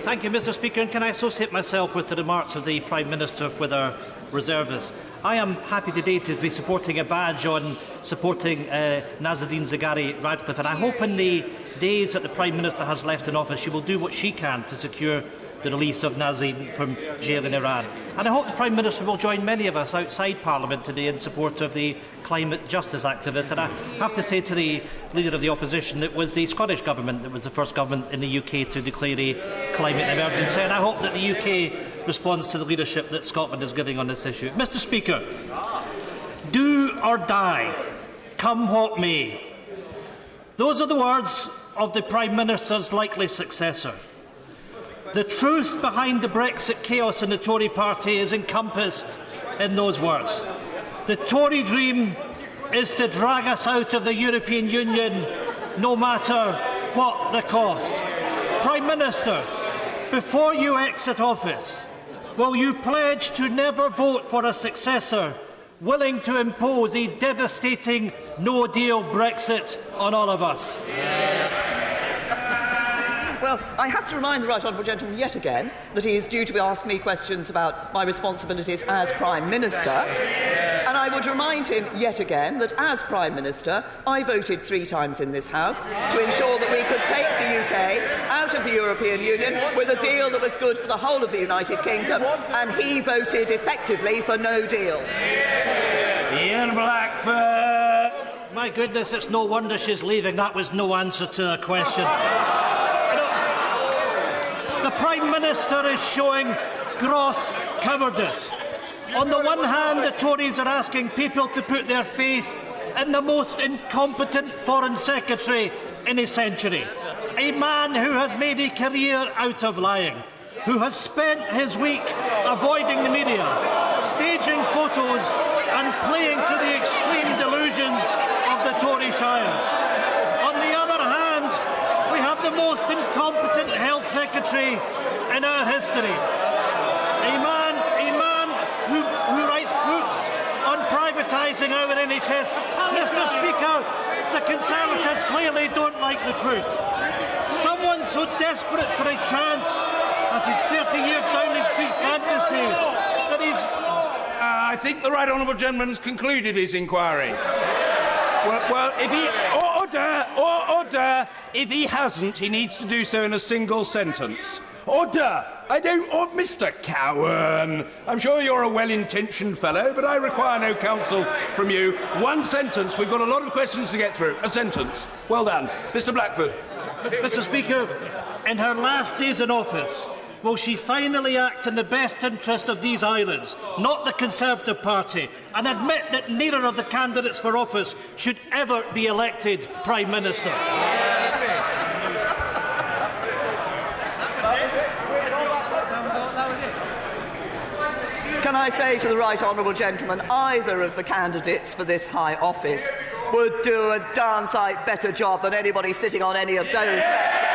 Thank you, Mr. Speaker. And can I associate myself with the remarks of the Prime Minister with our reservists? I am happy today to be supporting a badge on supporting Nazanin Zaghari Ratcliffe, and I hope in the days that the Prime Minister has left in office she will do what she can to secure the release of Nazin from jail in Iran. And I hope the Prime Minister will join many of us outside Parliament today in support of the climate justice activists. And I have to say to the Leader of the Opposition that it was the Scottish Government that was the first government in the UK to declare a climate emergency. And I hope that the UK responds to the leadership that Scotland is giving on this issue. Mr. Speaker, do or die, come what may. Those are the words of the Prime Minister's likely successor. The truth behind the Brexit chaos in the Tory party is encompassed in those words. The Tory dream is to drag us out of the European Union, no matter what the cost. Prime Minister, before you exit office, will you pledge to never vote for a successor willing to impose a devastating no-deal Brexit on all of us? Well, I have to remind the Right Honourable Gentleman yet again that he is due to be asking me questions about my responsibilities as Prime Minister. And I would remind him yet again that as Prime Minister, I voted 3 times in this House to ensure that we could take the UK out of the European Union with a deal that was good for the whole of the United Kingdom, and he voted effectively for no deal. Ian Blackford. My goodness, it's no wonder she's leaving. That was no answer to the question. The Prime Minister is showing gross cowardice. On the one hand, the Tories are asking people to put their faith in the most incompetent Foreign Secretary in a century, a man who has made a career out of lying, who has spent his week avoiding the media, staging photos and playing to the extreme delusions of the Tory shires. On the other hand, we have the most incompetent Health Secretary in our history. A man who writes books on privatising our NHS. Mr. Speaker, the Conservatives clearly don't like the truth. Someone so desperate for a chance at his 30-year Downing Street fantasy that he's... I think the Right Honourable Gentleman's concluded his inquiry. Well, if he... Order! If he hasn't, he needs to do so in a single sentence. Order! Mr. Cowan, I'm sure you're a well-intentioned fellow, but I require no counsel from you. One sentence. We've got a lot of questions to get through. A sentence. Well done. Mr. Blackford. Mr. Speaker, in her last days in office, will she finally act in the best interest of these islands, not the Conservative Party, and admit that neither of the candidates for office should ever be elected Prime Minister? Can I say to the Right Honourable Gentleman, either of the candidates for this high office would do a darn sight better job than anybody sitting on any of those benches.